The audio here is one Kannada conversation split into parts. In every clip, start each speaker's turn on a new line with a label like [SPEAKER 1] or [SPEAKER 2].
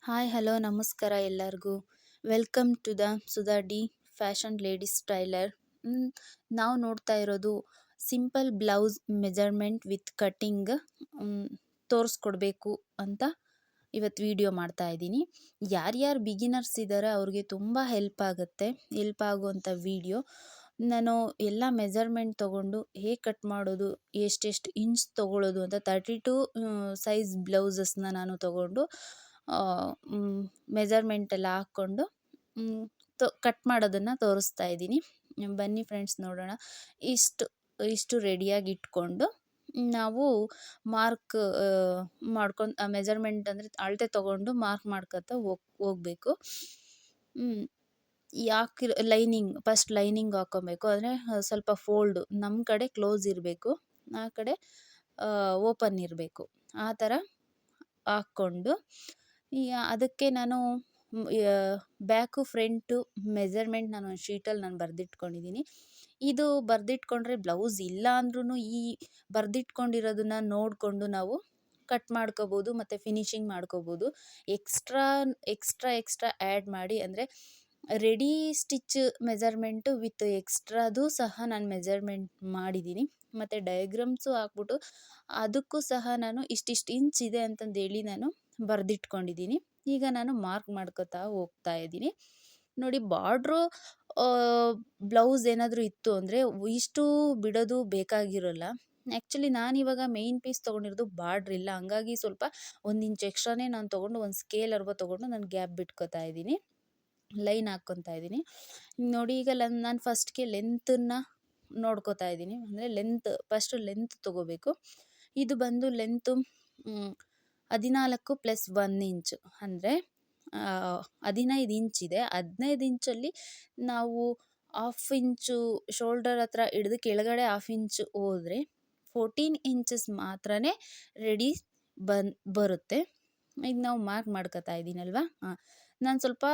[SPEAKER 1] ಹಾಯ್ ಹಲೋ ನಮಸ್ಕಾರ ಎಲ್ಲರಿಗೂ. Welcome to the Sudha D fashion ladies tailor. ನಾವು ನೋಡ್ತಾ ಇರೋದು simple blouse measurement with cutting ತೋರಿಸ್ಕೊಡ್ಬೇಕು ಅಂತ ಇವತ್ತು ವಿಡಿಯೋ ಮಾಡ್ತಾ ಇದ್ದೀನಿ. ಯಾರ್ಯಾರು ಬಿಗಿನರ್ಸ್ ಇದ್ದಾರೆ ಅವ್ರಿಗೆ ತುಂಬ ಹೆಲ್ಪ್ ಆಗುವಂಥ ವಿಡಿಯೋ. ನಾನು ಎಲ್ಲ ಮೆಜರ್ಮೆಂಟ್ ತೊಗೊಂಡು ಹೇಗೆ ಕಟ್ ಮಾಡೋದು, ಎಷ್ಟೆಷ್ಟು ಇಂಚ್ ತೊಗೊಳ್ಳೋದು ಅಂತ 32 ಸೈಜ್ ಬ್ಲೌಸಸ್ನ ನಾನು ತೊಗೊಂಡು ಮೆಜರ್ಮೆಂಟ್ ಎಲ್ಲ ಹಾಕ್ಕೊಂಡು ಕಟ್ ಮಾಡೋದನ್ನು ತೋರಿಸ್ತಾ ಇದ್ದೀನಿ. ಬನ್ನಿ ಫ್ರೆಂಡ್ಸ್ ನೋಡೋಣ. ಇಷ್ಟು ಇಷ್ಟು ರೆಡಿಯಾಗಿ ಇಟ್ಕೊಂಡು ನಾವು ಮಾರ್ಕ್ ಮಾಡ್ಕೊಂಡು ಮೆಜರ್ಮೆಂಟ್ ಅಂದರೆ ಅಳತೆ ತೊಗೊಂಡು ಮಾರ್ಕ್ ಮಾಡ್ಕೊತಾ ಹೋಗಬೇಕು. ಯಾಕೆ ಫಸ್ಟ್ ಲೈನಿಂಗ್ ಹಾಕ್ಕೊಬೇಕು. ಅಂದರೆ ಸ್ವಲ್ಪ ಫೋಲ್ಡು ನಮ್ಮ ಕಡೆ ಕ್ಲೋಸ್ ಇರಬೇಕು, ಆ ಕಡೆ ಓಪನ್ ಇರಬೇಕು. ಆ ಥರ ಹಾಕ್ಕೊಂಡು ಅದಕ್ಕೆ ನಾನು ಬ್ಯಾಕು ಫ್ರಂಟು ಮೆಜರ್ಮೆಂಟ್ ನಾನು ಒಂದು ಶೀಟಲ್ಲಿ ನಾನು ಬರೆದಿಟ್ಕೊಂಡಿದ್ದೀನಿ. ಇದು ಬರೆದಿಟ್ಕೊಂಡ್ರೆ ಬ್ಲೌಸ್ ಇಲ್ಲ ಅಂದ್ರೂ ಈ ಬರೆದಿಟ್ಕೊಂಡಿರೋದನ್ನ ನೋಡಿಕೊಂಡು ನಾವು ಕಟ್ ಮಾಡ್ಕೋಬೋದು ಮತ್ತು ಫಿನಿಶಿಂಗ್ ಮಾಡ್ಕೋಬೋದು. ಎಕ್ಸ್ಟ್ರಾ ಆ್ಯಡ್ ಮಾಡಿ, ಅಂದರೆ ರೆಡಿ ಸ್ಟಿಚ್ ಮೆಜರ್ಮೆಂಟು ವಿತ್ ಎಕ್ಸ್ಟ್ರಾದು ಸಹ ನಾನು ಮೆಜರ್ಮೆಂಟ್ ಮಾಡಿದ್ದೀನಿ. ಮತ್ತು ಡಯಾಗ್ರಾಮ್ಸು ಹಾಕ್ಬಿಟ್ಟು ಅದಕ್ಕೂ ಸಹ ನಾನು ಇಷ್ಟಿಷ್ಟು ಇಂಚ್ ಇದೆ ಅಂತಂದೇಳಿ ನಾನು ಬರೆದಿಟ್ಕೊಂಡಿದ್ದೀನಿ. ಈಗ ನಾನು ಮಾರ್ಕ್ ಮಾಡ್ಕೋತಾ ಹೋಗ್ತಾ ಇದ್ದೀನಿ. ನೋಡಿ, ಬಾರ್ಡ್ರು ಬ್ಲೌಸ್ ಏನಾದರೂ ಇತ್ತು ಅಂದರೆ ಇಷ್ಟು ಬಿಡೋದು ಬೇಕಾಗಿರೋಲ್ಲ. ಆ್ಯಕ್ಚುಲಿ ನಾನಿವಾಗ ಮೇಯ್ನ್ ಪೀಸ್ ತೊಗೊಂಡಿರೋದು ಬಾರ್ಡ್ರ್ ಇಲ್ಲ, ಹಂಗಾಗಿ ಸ್ವಲ್ಪ 1 ಇಂಚ್ ಎಕ್ಸ್ಟ್ರಾನೇ ನಾನು ತೊಗೊಂಡು ಒಂದು ಸ್ಕೇಲ್ ತೊಗೊಂಡು ನಾನು ಗ್ಯಾಪ್ ಬಿಟ್ಕೋತಾ ಇದ್ದೀನಿ, ಲೈನ್ ಹಾಕ್ಕೊತಾ ಇದ್ದೀನಿ. ನೋಡಿ, ಈಗ ನಾನು ಫಸ್ಟ್ಗೆ ಲೆಂತನ್ನು ನೋಡ್ಕೋತಾ ಇದ್ದೀನಿ. ಅಂದರೆ ಫಸ್ಟು ಲೆಂತ್ ತೊಗೋಬೇಕು. ಇದು ಬಂದು ಲೆಂತು 14 + 1 ಇಂಚು, ಅಂದರೆ 15 ಇಂಚಿದೆ. 15 ಇಂಚಲ್ಲಿ ನಾವು 1/2 ಇಂಚು ಶೋಲ್ಡರ್ ಹತ್ರ ಹಿಡಿದು ಕೆಳಗಡೆ 1/2 ಇಂಚು ಹೋದರೆ 14 ಇಂಚಸ್ ಮಾತ್ರ ರೆಡಿ ಬರುತ್ತೆ. ಈಗ ನಾವು ಮಾರ್ಕ್ ಮಾಡ್ಕೋತಾ ಇದ್ದೀನಲ್ವ, ನಾನು ಸ್ವಲ್ಪ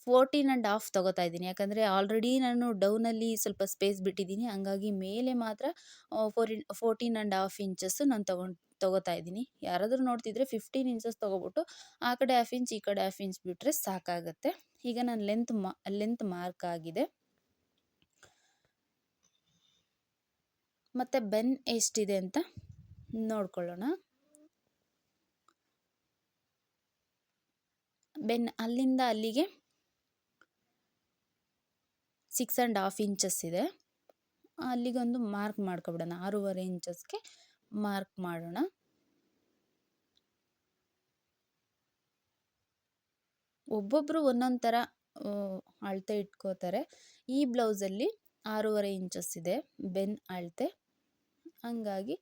[SPEAKER 1] 14.5 ತೊಗೋತಾ ಇದ್ದೀನಿ. ಯಾಕಂದರೆ ಆಲ್ರೆಡಿ ನಾನು ಡೌನಲ್ಲಿ ಸ್ವಲ್ಪ ಸ್ಪೇಸ್ ಬಿಟ್ಟಿದ್ದೀನಿ, ಹಂಗಾಗಿ ಮೇಲೆ ಮಾತ್ರ 14.5 ಇಂಚಸ್ಸು ನಾನು ತೊಗೋತಾ ಇದ್ದೀನಿ. ಯಾರಾದರೂ ನೋಡ್ತಿದ್ರೆ 15 ಇಂಚಸ್ ತೊಗೊಬಿಟ್ಟು ಆ ಕಡೆ 1/2 ಇಂಚ್ ಈ ಕಡೆ 1/2 ಇಂಚ್ ಬಿಟ್ಟರೆ ಸಾಕಾಗುತ್ತೆ. ಈಗ ನಾನು ಲೆಂತ್ ಮಾರ್ಕ್ ಆಗಿದೆ. ಮತ್ತು ಬೆನ್ ಎಷ್ಟಿದೆ ಅಂತ ನೋಡ್ಕೊಳ್ಳೋಣ. ಬೆನ್ ಅಲ್ಲಿಂದ ಅಲ್ಲಿಗೆ 6.5 ಇಂಚಸ್ ಇದೆ. ಅಲ್ಲಿಗೊಂದು ಮಾರ್ಕ್ ಮಾಡ್ಕೊಬಿಡೋಣ. 6.5 ಇಂಚಸ್ಗೆ ಮಾರ್ಕ್ ಮಾಡೋಣ. ಒಬ್ಬೊಬ್ಬರು ಒಂದೊಂದು ಥರ ಅಳತೆ ಇಟ್ಕೋತಾರೆ. ಈ ಬ್ಲೌಸಲ್ಲಿ 6.5 ಇಂಚಸ್ ಇದೆ ಬೆನ್ ಅಳತೆ, ಹಂಗಾಗಿ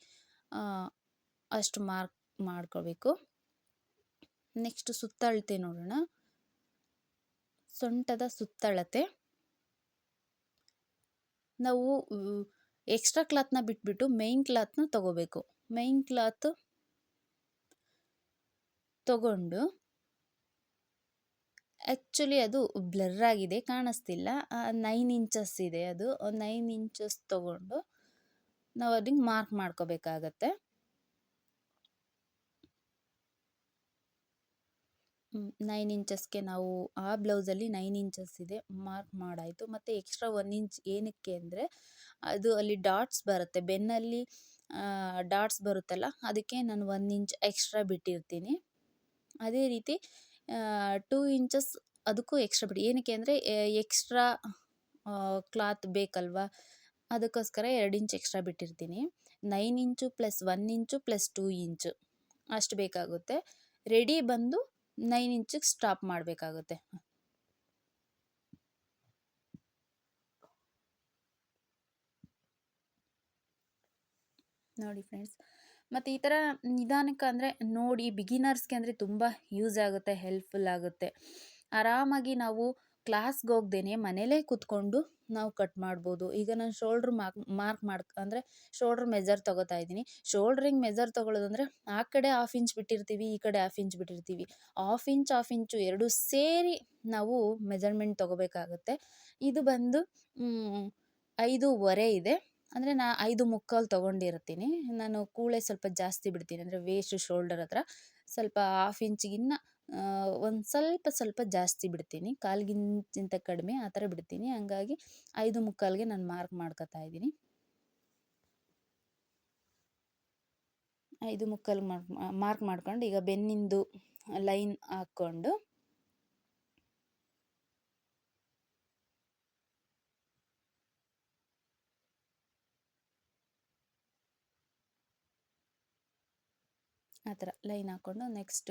[SPEAKER 1] ಅಷ್ಟು ಮಾರ್ಕ್ ಮಾಡ್ಕೋಬೇಕು. ನೆಕ್ಸ್ಟ್ ಸುತ್ತಳತೆ ನೋಡೋಣ. ಸೊಂಟದ ಸುತ್ತಳತೆ ನಾವು ಎಕ್ಸ್ಟ್ರಾ ಕ್ಲಾತ್ನ ಬಿಟ್ಬಿಟ್ಟು ಮೇಯ್ನ್ ಕ್ಲಾತ್ನ ತೊಗೋಬೇಕು. ಮೇಯ್ನ್ ಕ್ಲಾತ್ ತೊಗೊಂಡು, ಆ್ಯಕ್ಚುಲಿ ಅದು ಬ್ಲರ್ ಆಗಿದೆ, ಕಾಣಿಸ್ತಿಲ್ಲ. 9 ಇಂಚಸ್ ಇದೆ, ಅದು 9 ಇಂಚಸ್ ತೊಗೊಂಡು ನಾವು ಅದಕ್ಕೆ ಮಾರ್ಕ್ ಮಾಡ್ಕೋಬೇಕಾಗತ್ತೆ. 9 ಇಂಚಸ್ಗೆ ನಾವು ಆ ಬ್ಲೌಸಲ್ಲಿ 9 ಇಂಚಸ್ ಇದೆ, ಮಾರ್ಕ್ ಮಾಡಾಯಿತು. ಮತ್ತು ಎಕ್ಸ್ಟ್ರಾ 1 ಇಂಚ್ ಏನಕ್ಕೆ ಅಂದರೆ ಅದು ಅಲ್ಲಿ ಡಾಟ್ಸ್ ಬರುತ್ತೆ, ಬೆನ್ನಲ್ಲಿ ಡಾಟ್ಸ್ ಬರುತ್ತಲ್ಲ, ಅದಕ್ಕೆ ನಾನು 1 ಇಂಚ್ ಎಕ್ಸ್ಟ್ರಾ ಬಿಟ್ಟಿರ್ತೀನಿ. ಅದೇ ರೀತಿ 2 ಇಂಚಸ್ ಅದಕ್ಕೂ ಎಕ್ಸ್ಟ್ರಾ ಬಿಡಿ. ಏನಕ್ಕೆ ಅಂದರೆ ಎಕ್ಸ್ಟ್ರಾ ಕ್ಲಾತ್ ಬೇಕಲ್ವ, ಅದಕ್ಕೋಸ್ಕರ 2 ಇಂಚ್ ಎಕ್ಸ್ಟ್ರಾ ಬಿಟ್ಟಿರ್ತೀನಿ. 9 ಇಂಚು + 1 ಇಂಚು + 2 ಇಂಚು ಅಷ್ಟು ಬೇಕಾಗುತ್ತೆ. ರೆಡಿ ಬಂದು 9 ಇಂಚಿಗೆ ಸ್ಟಾಪ್ ಮಾಡಬೇಕಾಗುತ್ತೆ. ನೋಡಿ ಫ್ರೆಂಡ್ಸ್, ಮತ್ತು ಈ ಥರ ನಿಧಾನಕ್ಕೆ, ಅಂದರೆ ನೋಡಿ, ಬಿಗಿನರ್ಸ್ಗೆ ಅಂದರೆ ತುಂಬ ಯೂಸ್ ಆಗುತ್ತೆ, ಹೆಲ್ಪ್ಫುಲ್ ಆಗುತ್ತೆ. ಆರಾಮಾಗಿ ನಾವು ಕ್ಲಾಸ್ಗೆ ಹೋಗ್ದೇನೆ ಮನೇಲೇ ಕೂತ್ಕೊಂಡು ನಾವು ಕಟ್ ಮಾಡ್ಬೋದು. ಈಗ ನಾನು ಶೋಲ್ಡ್ರ್ ಅಂದರೆ ಶೋಲ್ಡ್ರ್ ಮೆಜರ್ ತೊಗೋತಾ ಇದ್ದೀನಿ. ಶೋಲ್ಡ್ರಿಂಗ್ ಮೆಜರ್ ತೊಗೊಳ್ಳೋದಂದರೆ ಆ ಕಡೆ 1/2 ಇಂಚ್ ಬಿಟ್ಟಿರ್ತೀವಿ, ಈ ಕಡೆ 1/2 ಇಂಚ್ ಬಿಟ್ಟಿರ್ತೀವಿ. 1/2 ಇಂಚು ಎರಡೂ ಸೇರಿ ನಾವು ಮೆಜರ್ಮೆಂಟ್ ತೊಗೋಬೇಕಾಗುತ್ತೆ. ಇದು ಬಂದು 5.25 ಇದೆ. ಅಂದರೆ 5.25 ತೊಗೊಂಡಿರ್ತೀನಿ. ನಾನು ಕೂಳೆ ಸ್ವಲ್ಪ ಜಾಸ್ತಿ ಬಿಡ್ತೀನಿ, ಅಂದರೆ ವೇಸ್ಟ್ ಶೋಲ್ಡರ್ ಹತ್ರ ಸ್ವಲ್ಪ 1/2 ಇಂಚಿಗಿನ್ನ ಒಂದು ಸ್ವಲ್ಪ ಸ್ವಲ್ಪ ಜಾಸ್ತಿ ಬಿಡ್ತೀನಿ, ಕಾಲ್ಗಿಂತ ಕಡಿಮೆ ಆ ಥರ ಬಿಡ್ತೀನಿ. ಹಂಗಾಗಿ 5:45ಗೆ ನಾನು ಮಾರ್ಕ್ ಮಾಡ್ಕೊತಾ ಇದ್ದೀನಿ. 5:45 ಮಾರ್ಕ್ ಮಾಡ್ಕೊಂಡು ಈಗ ಬೆನ್ನಿಂದು ಲೈನ್ ಹಾಕ್ಕೊಂಡು ಆ ಥರ ಲೈನ್ ಹಾಕ್ಕೊಂಡು ನೆಕ್ಸ್ಟ್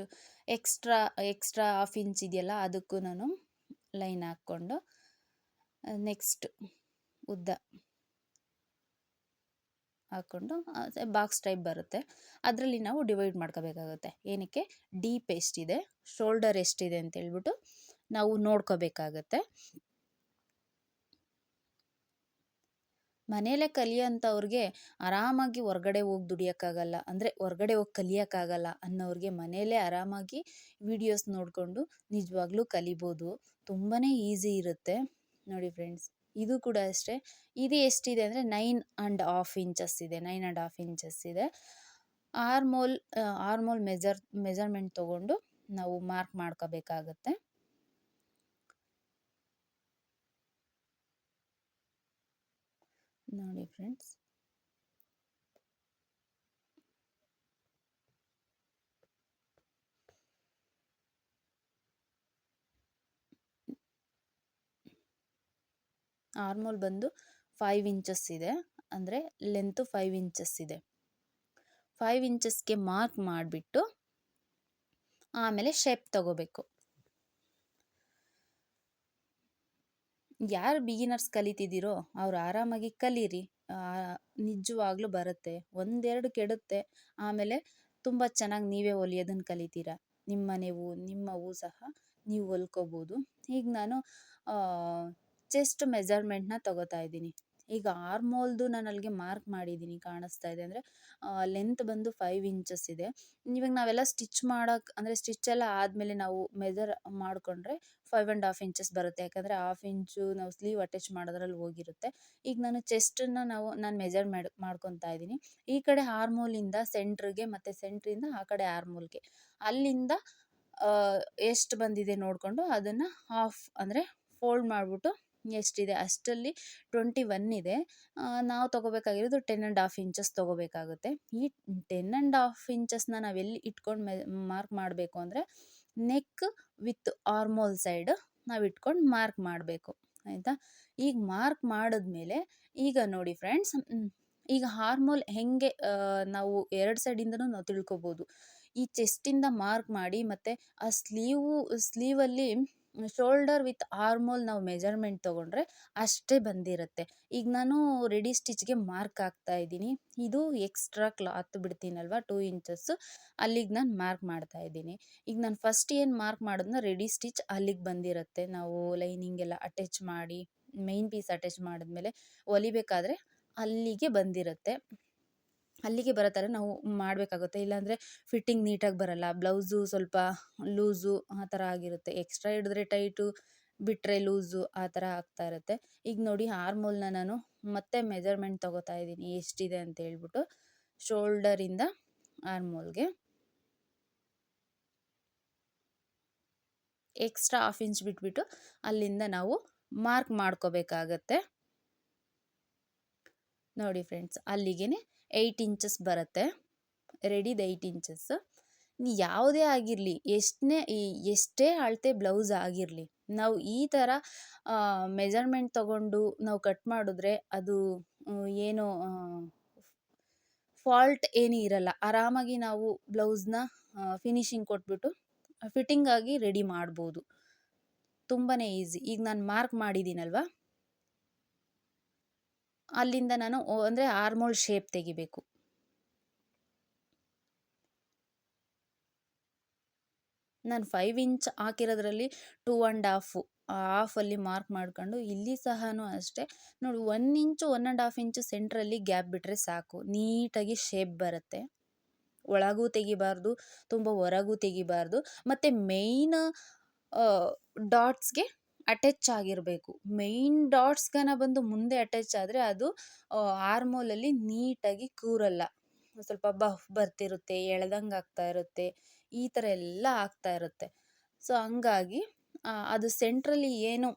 [SPEAKER 1] ಎಕ್ಸ್ಟ್ರಾ ಹಾಫ್ ಇಂಚ್ ಇದೆಯಲ್ಲ ಅದಕ್ಕೂ ನಾನು ಲೈನ್ ಹಾಕ್ಕೊಂಡು ನೆಕ್ಸ್ಟ್ ಉದ್ದ ಹಾಕ್ಕೊಂಡು ಬಾಕ್ಸ್ ಟೈಪ್ ಬರುತ್ತೆ. ಅದರಲ್ಲಿ ನಾವು ಡಿವೈಡ್ ಮಾಡ್ಕೋಬೇಕಾಗುತ್ತೆ. ಏನಕ್ಕೆ, ಡೀಪ್ ಎಷ್ಟಿದೆ, ಶೋಲ್ಡರ್ ಎಷ್ಟಿದೆ ಅಂತ ಹೇಳ್ಬಿಟ್ಟು ನಾವು ನೋಡ್ಕೋಬೇಕಾಗತ್ತೆ. ಮನೇಲೆ ಕಲಿಯೋಂಥವ್ರಿಗೆ ಆರಾಮಾಗಿ ಹೊರ್ಗಡೆ ಹೋಗಿ ದುಡಿಯೋಕ್ಕಾಗಲ್ಲ, ಅಂದರೆ ಹೊರ್ಗಡೆ ಹೋಗಿ ಕಲಿಯೋಕ್ಕಾಗಲ್ಲ ಅನ್ನೋರಿಗೆ ಮನೇಲೇ ಆರಾಮಾಗಿ ವೀಡಿಯೋಸ್ ನೋಡಿಕೊಂಡು ನಿಜವಾಗ್ಲೂ ಕಲಿಬೋದು. ತುಂಬಾ ಈಸಿ ಇರುತ್ತೆ ನೋಡಿ ಫ್ರೆಂಡ್ಸ್. ಇದು ಕೂಡ ಅಷ್ಟೇ, ಇದು ಎಷ್ಟಿದೆ ಅಂದರೆ 9.5 ಇಂಚಸ್ ಇದೆ. 9.5 ಇಂಚಸ್ ಇದೆ. ಆರ್ಮೋಲ್ ಮೆಜರ್ಮೆಂಟ್ ತೊಗೊಂಡು ನಾವು ಮಾರ್ಕ್ ಮಾಡ್ಕೋಬೇಕಾಗತ್ತೆ. ನೋಡಿ ಫ್ರೆಂಡ್ಸ್, ಆರ್ಮೋಲ್ ಬಂದು 5 ಇಂಚಸ್ ಇದೆ, ಅಂದರೆ ಲೆಂತು 5 ಇಂಚಸ್ ಇದೆ. 5 ಇಂಚಸ್ಗೆ ಮಾರ್ಕ್ ಮಾಡಿಬಿಟ್ಟು ಆಮೇಲೆ ಶೇಪ್ ತಗೋಬೇಕು. ಯಾರು ಬಿಗಿನರ್ಸ್ ಕಲಿತಿದ್ದೀರೋ ಅವ್ರು ಆರಾಮಾಗಿ ಕಲೀರಿ, ನಿಜವಾಗ್ಲೂ ಬರುತ್ತೆ. ಒಂದೆರಡು ಕೆಡುತ್ತೆ, ಆಮೇಲೆ ತುಂಬ ಚೆನ್ನಾಗಿ ನೀವೇ ಹೊಲಿಯೋದನ್ನು ಕಲಿತೀರಾ. ನಿಮ್ಮವು ಸಹ ನೀವು ಹೊಲ್ಕೋಬೋದು. ಈಗ ನಾನು ಚೆಸ್ಟ್ ಮೆಜರ್ಮೆಂಟ್ನ ತಗೋತಾ ಇದ್ದೀನಿ. ಈಗ ಆರ್ಮೋಲ್ದು ನಾನು ಅಲ್ಲಿಗೆ ಮಾರ್ಕ್ ಮಾಡಿದ್ದೀನಿ, ಕಾಣಿಸ್ತಾ ಇದೆ ಅಂದರೆ ಲೆಂತ್ ಬಂದು 5 ಇಂಚಸ್ ಇದೆ. ಇವಾಗ ನಾವೆಲ್ಲ ಸ್ಟಿಚ್ ಅಂದರೆ ಸ್ಟಿಚ್ ಎಲ್ಲ ಆದಮೇಲೆ ನಾವು ಮೆಜರ್ ಮಾಡಿಕೊಂಡ್ರೆ 5.5 ಇಂಚಸ್ ಬರುತ್ತೆ. ಯಾಕಂದರೆ 1/2 ಇಂಚು ನಾವು ಸ್ಲೀವ್ ಅಟ್ಯಾಚ್ ಮಾಡೋದ್ರಲ್ಲಿ ಹೋಗಿರುತ್ತೆ. ಈಗ ನಾನು ಚೆಸ್ಟನ್ನು ನಾನು ಮೆಜರ್ ಮಾಡ್ಕೊತಾ ಇದ್ದೀನಿ. ಈ ಕಡೆ ಆರ್ಮೋಲಿಂದ ಸೆಂಟ್ರಿಗೆ ಮತ್ತು ಸೆಂಟ್ರಿಂದ ಆ ಕಡೆ ಆರ್ಮೋಲ್ಗೆ ಅಲ್ಲಿಂದ ಎಷ್ಟು ಬಂದಿದೆ ನೋಡಿಕೊಂಡು ಅದನ್ನು ಹಾಫ್ ಅಂದರೆ ಫೋಲ್ಡ್ ಮಾಡಿಬಿಟ್ಟು ಎಷ್ಟಿದೆ ಅಷ್ಟರಲ್ಲಿ 21 ಇದೆ. ನಾವು ತೊಗೋಬೇಕಾಗಿರೋದು 10.5 ಇಂಚಸ್ ತೊಗೋಬೇಕಾಗುತ್ತೆ. ಈ 10.5 ಇಂಚಸ್ನ ನಾವೆಲ್ಲಿ ಇಟ್ಕೊಂಡು ಮಾರ್ಕ್ ಮಾಡಬೇಕು ಅಂದರೆ ನೆಕ್ ವಿತ್ ಆರ್ಮೋಲ್ ಸೈಡ್ ನಾವು ಇಟ್ಕೊಂಡು ಮಾರ್ಕ್ ಮಾಡಬೇಕು, ಆಯಿತಾ. ಈಗ ಮಾರ್ಕ್ ಮಾಡಿದ್ಮೇಲೆ ಈಗ ನೋಡಿ ಫ್ರೆಂಡ್ಸ್, ಈಗ ಆರ್ಮೋಲ್ ಹೆಂಗೆ ನಾವು 2 ಸೈಡಿಂದನೂ ನಾವು ತಿಳ್ಕೊಬೋದು. ಈ ಚೆಸ್ಟಿಂದ ಮಾರ್ಕ್ ಮಾಡಿ ಮತ್ತು ಆ ಸ್ಲೀವಲ್ಲಿ ಶೋಲ್ಡರ್ ವಿತ್ ಆರ್ಮೋಲ್ ನಾವು ಮೆಜರ್ಮೆಂಟ್ ತೊಗೊಂಡ್ರೆ ಅಷ್ಟೇ ಬಂದಿರುತ್ತೆ. ಈಗ ನಾನು ರೆಡಿ ಸ್ಟಿಚ್ಗೆ ಮಾರ್ಕ್ ಹಾಕ್ತಾ ಇದ್ದೀನಿ. ಇದು ಎಕ್ಸ್ಟ್ರಾ ಕ್ಲಾತ್ ಬಿಡ್ತೀನಲ್ವ 2 ಇಂಚಸ್ಸು, ಅಲ್ಲಿಗೆ ನಾನು ಮಾರ್ಕ್ ಮಾಡ್ತಾ ಇದ್ದೀನಿ. ಈಗ ನಾನು ಫಸ್ಟ್ ಏನು ಮಾರ್ಕ್ ಮಾಡೋದನ್ನ ರೆಡಿ ಸ್ಟಿಚ್ ಅಲ್ಲಿಗೆ ಬಂದಿರುತ್ತೆ. ನಾವು ಲೈನಿಂಗ್ ಎಲ್ಲ ಅಟ್ಯಾಚ್ ಮಾಡಿ ಮೈನ್ ಪೀಸ್ ಅಟ್ಯಾಚ್ ಮಾಡಿದ್ಮೇಲೆ ಹೊಲಿಬೇಕಾದ್ರೆ ಅಲ್ಲಿಗೆ ಬಂದಿರುತ್ತೆ. ಅಲ್ಲಿಗೆ ಬರೋ ಥರ ನಾವು ಮಾಡಬೇಕಾಗುತ್ತೆ. ಇಲ್ಲಾಂದರೆ ಫಿಟ್ಟಿಂಗ್ ನೀಟಾಗಿ ಬರಲ್ಲ, ಬ್ಲೌಸು ಸ್ವಲ್ಪ ಲೂಸು ಆ ಥರ ಆಗಿರುತ್ತೆ. ಎಕ್ಸ್ಟ್ರಾ ಹಿಡಿದ್ರೆ ಟೈಟು, ಬಿಟ್ಟರೆ ಲೂಸು ಆ ಥರ ಆಗ್ತಾ ಇರುತ್ತೆ. ಈಗ ನೋಡಿ ಆರ್ಮೋಲ್ನ ನಾನು ಮತ್ತೆ ಮೆಜರ್ಮೆಂಟ್ ತೊಗೋತಾ ಇದ್ದೀನಿ ಎಷ್ಟಿದೆ ಅಂತ ಹೇಳ್ಬಿಟ್ಟು. ಶೋಲ್ಡರಿಂದ ಆರ್ಮೋಲ್ಗೆ ಎಕ್ಸ್ಟ್ರಾ 1/2 ಇಂಚ್ ಬಿಟ್ಬಿಟ್ಟು ಅಲ್ಲಿಂದ ನಾವು ಮಾರ್ಕ್ ಮಾಡ್ಕೋಬೇಕಾಗತ್ತೆ. ನೋಡಿ ಫ್ರೆಂಡ್ಸ್, ಅಲ್ಲಿಗೆ 8 ಇಂಚಸ್ ಬರುತ್ತೆ. ರೆಡಿದು 8 ಇಂಚಸ್. ಯಾವುದೇ ಆಗಿರಲಿ, ಎಷ್ಟೇ ಅಳತೆ ಬ್ಲೌಸ್ ಆಗಿರಲಿ, ನಾವು ಈ ಥರ ಮೆಜರ್ಮೆಂಟ್ ತೊಗೊಂಡು ನಾವು ಕಟ್ ಮಾಡಿದ್ರೆ ಅದು ಏನು ಫಾಲ್ಟ್ ಏನೂ ಇರಲ್ಲ. ಆರಾಮಾಗಿ ನಾವು ಬ್ಲೌಸ್ನ ಫಿನಿಶಿಂಗ್ ಕೊಟ್ಬಿಟ್ಟು ಫಿಟ್ಟಿಂಗಾಗಿ ರೆಡಿ ಮಾಡ್ಬೋದು. ತುಂಬಾ ಈಸಿ. ಈಗ ನಾನು ಮಾರ್ಕ್ ಮಾಡಿದ್ದೀನಲ್ವ, ಅಲ್ಲಿಂದ ನಾನು ಅಂದರೆ ಆರ್ಮೋಲ್ ಶೇಪ್ ತೆಗಿಬೇಕು. ನಾನು 5 ಇಂಚ್ ಹಾಕಿರೋದ್ರಲ್ಲಿ 2.5 ಹಾಫಲ್ಲಿ ಮಾರ್ಕ್ ಮಾಡ್ಕೊಂಡು ಇಲ್ಲಿ ಸಹನೂ ಅಷ್ಟೇ ನೋಡಿ 1 ಇಂಚು 1.5 ಇಂಚು ಸೆಂಟ್ರಲ್ಲಿ ಗ್ಯಾಪ್ ಬಿಟ್ಟರೆ ಸಾಕು, ನೀಟಾಗಿ ಶೇಪ್ ಬರುತ್ತೆ. ಒಳಗೂ ತೆಗಿಬಾರ್ದು, ತುಂಬ ಹೊರಗೂ ತೆಗಿಬಾರ್ದು. ಮತ್ತು ಮೇಯ್ನ್ ಡಾಟ್ಸ್ಗೆ ಅಟ್ಯಾಚ್ ಆಗಿರಬೇಕು. ಮೇಯ್ನ್ ಡಾಟ್ಸ್ಗನ ಬಂದು ಮುಂದೆ ಅಟ್ಯಾಚ್ ಆದರೆ ಅದು ಆರ್ಮೋಲಲ್ಲಿ ನೀಟಾಗಿ ಕೂರಲ್ಲ, ಸ್ವಲ್ಪ ಬಫ್ ಬರ್ತಿರುತ್ತೆ, ಎಳ್ದಂಗೆ ಆಗ್ತಾ ಇರುತ್ತೆ, ಈ ಥರ ಎಲ್ಲ ಆಗ್ತಾ ಇರುತ್ತೆ. ಸೊ ಹಂಗಾಗಿ ಅದು ಸೆಂಟ್ರಲ್ಲಿ ಏನು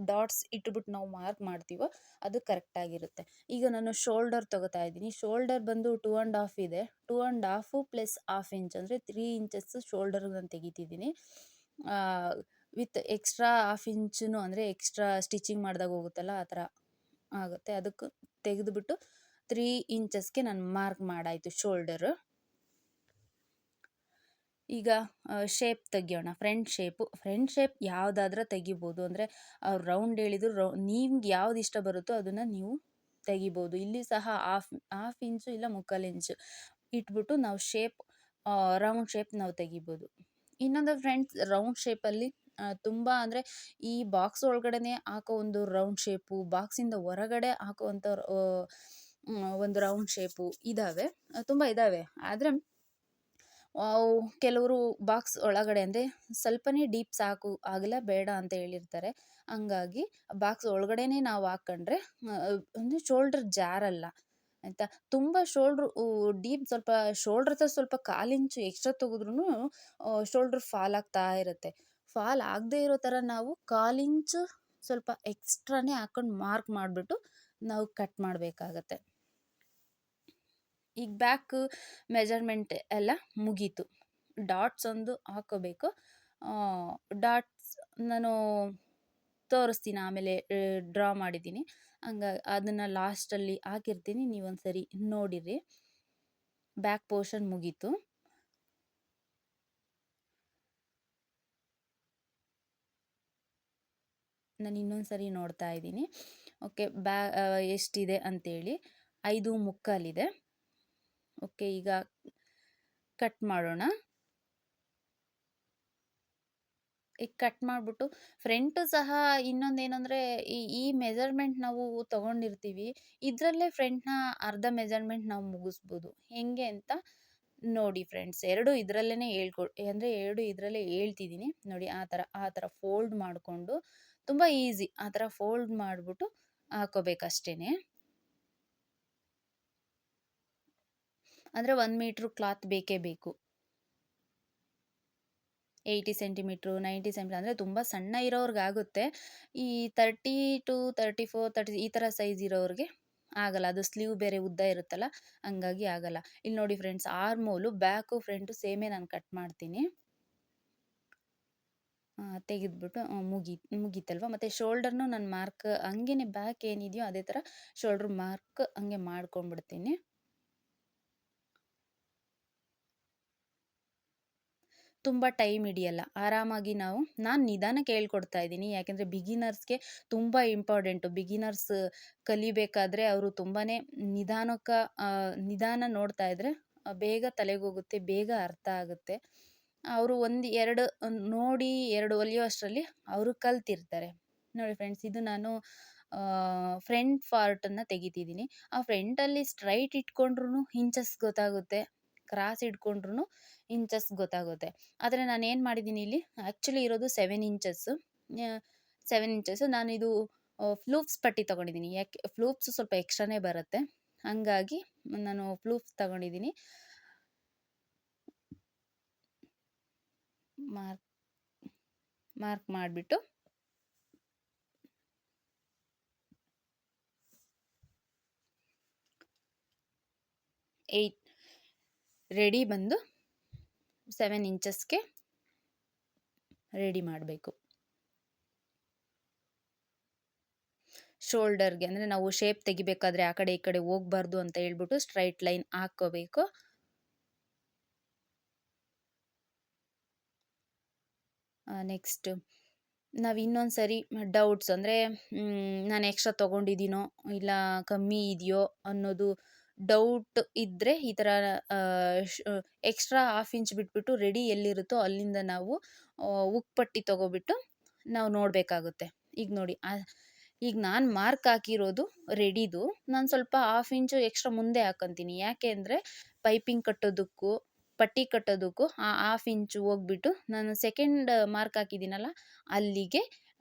[SPEAKER 1] ಡಾಟ್ಸ್ ಇಟ್ಬಿಟ್ಟು ನಾವು ಮಾರ್ಕ್ ಮಾಡ್ತೀವೋ ಅದು ಕರೆಕ್ಟಾಗಿರುತ್ತೆ. ಈಗ ನಾನು ಶೋಲ್ಡರ್ ತೊಗೋತಾ ಇದ್ದೀನಿ. ಶೋಲ್ಡರ್ ಬಂದು 2.5 ಇದೆ. 2.5 ಪ್ಲಸ್ ಹಾಫ್ ಇಂಚ್ ಅಂದರೆ 3 ಇಂಚಸ್ ಶೋಲ್ಡರ್ಗೆ ನಾನು ತೆಗಿತಿದ್ದೀನಿ. ವಿತ್ ಎಕ್ಸ್ಟ್ರಾ ಹಾಫ್ ಇಂಚು ಅಂದರೆ ಎಕ್ಸ್ಟ್ರಾ ಸ್ಟಿಚಿಂಗ್ ಮಾಡಿದಾಗ ಹೋಗುತ್ತಲ್ಲ ಆ ಥರ ಆಗುತ್ತೆ. ಅದಕ್ಕೆ ತೆಗೆದುಬಿಟ್ಟು 3 ಇಂಚಸ್ಗೆ ನಾನು ಮಾರ್ಕ್ ಮಾಡಾಯಿತು ಶೋಲ್ಡರು. ಈಗ ಶೇಪ್ ತೆಗಿಯೋಣ. ಫ್ರಂಟ್ ಶೇಪ್ ಯಾವುದಾದ್ರೂ ತೆಗಿಬೋದು. ಅಂದರೆ ಅವ್ರು ರೌಂಡ್ ಹೇಳಿದ್ರು ನಿಮ್ಗೆ ಯಾವ್ದು ಇಷ್ಟ ಬರುತ್ತೋ ಅದನ್ನು ನೀವು ತೆಗಿಬೋದು. ಇಲ್ಲಿ ಸಹ ಹಾಫ್ ಇಂಚು ಇಲ್ಲ 3/4 ಇಂಚು ಇಟ್ಬಿಟ್ಟು ನಾವು ರೌಂಡ್ ಶೇಪ್ ನಾವು ತೆಗಿಬೋದು. ಇನ್ನೊಂದು ಫ್ರೆಂಡ್ಸ್, ರೌಂಡ್ ಶೇಪಲ್ಲಿ ತುಂಬ ಅಂದರೆ ಈ ಬಾಕ್ಸ್ ಒಳಗಡೆ ಹಾಕೋ ಒಂದು ರೌಂಡ್ ಶೇಪು, ಬಾಕ್ಸಿಂದ ಹೊರಗಡೆ ಹಾಕುವಂಥ ಒಂದು ರೌಂಡ್ ಶೇಪು ಇದ್ದಾವೆ, ತುಂಬ ಇದ್ದಾವೆ. ಆದರೆ ಕೆಲವರು ಬಾಕ್ಸ್ ಒಳಗಡೆ ಅಂದರೆ ಸ್ವಲ್ಪನೇ ಡೀಪ್ ಸಾಕು, ಆಗಲ್ಲ ಬೇಡ ಅಂತ ಹೇಳಿರ್ತಾರೆ. ಹಂಗಾಗಿ ಬಾಕ್ಸ್ ಒಳಗಡೆನೇ ನಾವು ಹಾಕ್ಕೊಂಡ್ರೆ ಅಂದರೆ ಶೋಲ್ಡ್ರ್ ಜಾರಲ್ಲ ಆಯಿತಾ. ತುಂಬ ಡೀಪ್ ಸ್ವಲ್ಪ ಶೋಲ್ಡ್ರ್ ಹತ್ರ ಸ್ವಲ್ಪ 1/4 ಇಂಚು ಎಕ್ಸ್ಟ್ರಾ ತೆಗೆದ್ರೂ ಶೋಲ್ಡ್ರ್ ಫಾಲ್ ಆಗ್ತಾ ಇರುತ್ತೆ. ಫಾಲ್ ಆಗದೆ ಇರೋ ಥರ ನಾವು 1/4 ಇಂಚು ಸ್ವಲ್ಪ ಎಕ್ಸ್ಟ್ರಾನೇ ಹಾಕ್ಕೊಂಡು ಮಾರ್ಕ್ ಮಾಡಿಬಿಟ್ಟು ನಾವು ಕಟ್ ಮಾಡಬೇಕಾಗತ್ತೆ. ಈಗ ಬ್ಯಾಕ್ ಮೆಜರ್ಮೆಂಟ್ ಎಲ್ಲ ಮುಗೀತು. ಡಾಟ್ಸ್ ಒಂದು ಹಾಕೋಬೇಕು. ಡಾಟ್ಸ್ ನಾನು ತೋರಿಸ್ತೀನಿ ಆಮೇಲೆ, ಡ್ರಾ ಮಾಡಿದ್ದೀನಿ. ಹಂಗಾಗಿ ಅದನ್ನು ಲಾಸ್ಟಲ್ಲಿ ಹಾಕಿರ್ತೀನಿ, ನೀವೊಂದ್ಸರಿ ನೋಡಿರಿ. ಬ್ಯಾಕ್ ಪೋರ್ಷನ್ ಮುಗೀತು. ನಾನು ಇನ್ನೊಂದು ನೋಡ್ತಾ ಇದ್ದೀನಿ. ಓಕೆ, ಎಷ್ಟಿದೆ ಅಂತೇಳಿ 5/4 ಇದೆ. ಓಕೆ, ಈಗ ಕಟ್ ಮಾಡೋಣ. ಈಗ ಕಟ್ ಮಾಡಿಬಿಟ್ಟು ಫ್ರಂಟು ಸಹ ಇನ್ನೊಂದೇನೆಂದರೆ ಈ ಮೆಜರ್ಮೆಂಟ್ ನಾವು ತೊಗೊಂಡಿರ್ತೀವಿ, ಇದರಲ್ಲೇ ಫ್ರಂಟ್ನ ಅರ್ಧ ಮೆಜರ್ಮೆಂಟ್ ನಾವು ಮುಗಿಸ್ಬೋದು. ಹೆಂಗೆ ಅಂತ ನೋಡಿ ಫ್ರೆಂಡ್ಸ್. ಎರಡು ಇದರಲ್ಲೇ ಅಂದರೆ ಎರಡು ಇದರಲ್ಲೇ ಹೇಳ್ತಿದ್ದೀನಿ ನೋಡಿ. ಆ ಥರ ಫೋಲ್ಡ್ ಮಾಡಿಕೊಂಡು, ತುಂಬ ಈಸಿ, ಆ ಥರ ಫೋಲ್ಡ್ ಮಾಡಿಬಿಟ್ಟು ಹಾಕೋಬೇಕಷ್ಟೇ. ಅಂದರೆ 1 ಮೀಟ್ರ್ ಕ್ಲಾತ್ ಬೇಕೇ ಬೇಕು. 80 ಸೆಂಟಿಮೀಟ್ರು, 90 ಸೆಂಟಿಮೀಟ್ರ್ ಅಂದರೆ ತುಂಬ ಸಣ್ಣ ಇರೋರ್ಗಾಗುತ್ತೆ. ಈ 30 to 34, 30 ಈ ಥರ ಸೈಜ್ ಇರೋರಿಗೆ ಆಗಲ್ಲ. ಅದು ಸ್ಲೀವ್ ಬೇರೆ ಉದ್ದ ಇರುತ್ತಲ್ಲ, ಹಂಗಾಗಿ ಆಗಲ್ಲ. ಇಲ್ಲಿ ನೋಡಿ ಫ್ರೆಂಡ್ಸ್, ಆರ್ಮೋಲು ಬ್ಯಾಕು ಫ್ರಂಟು ಸೇಮೇ ನಾನು ಕಟ್ ಮಾಡ್ತೀನಿ. ತೆಗೆದ್ಬಿಟ್ಟು ಮುಗೀತಲ್ವ. ಮತ್ತು ಶೋಲ್ಡರ್ನು ನಾನು ಮಾರ್ಕ್ ಹಂಗೇ ಬ್ಯಾಕ್ ಏನಿದೆಯೋ ಅದೇ ಥರ ಶೋಲ್ಡ್ರ್ ಮಾರ್ಕ್ ಹಂಗೆ ಮಾಡ್ಕೊಂಡ್ಬಿಡ್ತೀನಿ. ತುಂಬ ಟೈಮ್ ಹಿಡಿಯಲ್ಲ, ಆರಾಮಾಗಿ ನಾನು ನಿಧಾನಕ್ಕೆ ಹೇಳ್ಕೊಡ್ತಾ ಇದ್ದೀನಿ. ಯಾಕೆಂದರೆ ಬಿಗಿನರ್ಸ್ಗೆ ತುಂಬ ಇಂಪಾರ್ಟೆಂಟು. ಬಿಗಿನರ್ಸ್ ಕಲಿಬೇಕಾದ್ರೆ ಅವರು ತುಂಬಾ ನಿಧಾನ ನೋಡ್ತಾ ಇದ್ದರೆ ಬೇಗ ತಲೆಗೋಗುತ್ತೆ, ಬೇಗ ಅರ್ಥ ಆಗುತ್ತೆ. ಅವರು 1-2 ನೋಡಿ 2 ಹೊಲಿಯೋ ಅಷ್ಟರಲ್ಲಿ ಅವರು ಕಲ್ತಿರ್ತಾರೆ. ನೋಡಿ ಫ್ರೆಂಡ್ಸ್, ಇದು ನಾನು ಫ್ರಂಟ್ ಪಾರ್ಟನ್ನು ತೆಗಿತಿದ್ದೀನಿ. ಆ ಫ್ರಂಟಲ್ಲಿ ಸ್ಟ್ರೈಟ್ ಇಟ್ಕೊಂಡ್ರೂ ಇಂಚಸ್ ಗೊತ್ತಾಗುತ್ತೆ, ಕ್ರಾಸ್ ಇಟ್ಕೊಂಡ್ರೂ ಇಂಚಸ್ ಗೊತ್ತಾಗುತ್ತೆ. ಆದರೆ ನಾನು ಏನು ಮಾಡಿದ್ದೀನಿ, ಇಲ್ಲಿ ಆ್ಯಕ್ಚುಲಿ ಇರೋದು 7 ಇಂಚಸ್ಸು. 7 ಇಂಚಸ್ಸು ನಾನು ಇದು ಫ್ಲೂಪ್ಸ್ ಪಟ್ಟಿ ತೊಗೊಂಡಿದ್ದೀನಿ. ಯಾಕೆ ಫ್ಲೂಪ್ಸ್ ಸ್ವಲ್ಪ ಎಕ್ಸ್ಟ್ರಾನೇ ಬರುತ್ತೆ, ಹಂಗಾಗಿ ನಾನು ಫ್ಲೂಪ್ಸ್ ತೊಗೊಂಡಿದ್ದೀನಿ. ಮಾರ್ಕ್ ಮಾಡಿಬಿಟ್ಟು ರೆಡಿ ಬಂದು 7 ಇಂಚಸ್ಗೆ ರೆಡಿ ಮಾಡಬೇಕು. ಶೋಲ್ಡರ್ಗೆ ಅಂದರೆ ನಾವು ಶೇಪ್ ತೆಗಿಬೇಕಾದ್ರೆ ಆ ಕಡೆ ಈ ಕಡೆ ಹೋಗಬಾರ್ದು ಅಂತ ಹೇಳ್ಬಿಟ್ಟು ಸ್ಟ್ರೈಟ್ ಲೈನ್ ಹಾಕ್ಕೋಬೇಕು. ನೆಕ್ಸ್ಟ್ ನಾವು ಇನ್ನೊಂದು ಸರಿ ಡೌಟ್ಸ್ ಅಂದರೆ ನಾನು ಎಕ್ಸ್ಟ್ರಾ ತೊಗೊಂಡಿದ್ದೀನೋ ಇಲ್ಲ ಕಮ್ಮಿ ಇದೆಯೋ ಅನ್ನೋದು ಡೌಟ್ ಇದ್ದರೆ ಈ ಥರ ಎಕ್ಸ್ಟ್ರಾ ಹಾಫ್ ಇಂಚ್ ಬಿಟ್ಬಿಟ್ಟು ರೆಡಿ ಎಲ್ಲಿರುತ್ತೋ ಅಲ್ಲಿಂದ ನಾವು ಉಕ್ಪಟ್ಟಿ ತೊಗೊಬಿಟ್ಟು ನಾವು ನೋಡಬೇಕಾಗುತ್ತೆ. ಈಗ ನೋಡಿ, ಈಗ ನಾನು ಮಾರ್ಕ್ ಹಾಕಿರೋದು ರೆಡಿದು, ನಾನು ಸ್ವಲ್ಪ ಹಾಫ್ ಇಂಚು ಎಕ್ಸ್ಟ್ರಾ ಮುಂದೆ ಹಾಕ್ಕೊತೀನಿ. ಯಾಕೆ ಅಂದರೆ ಪೈಪಿಂಗ್ ಕಟ್ಟೋದಕ್ಕೂ ಪಟ್ಟಿ ಕಟ್ಟೋದಕ್ಕೂ ಹಾಫ್ ಇಂಚು ಹೋಗ್ಬಿಟ್ಟು ನಾನು ಸೆಕೆಂಡ್ ಮಾರ್ಕ್ ಹಾಕಿದ್ದೀನಲ್ಲ ಅಲ್ಲಿಗೆ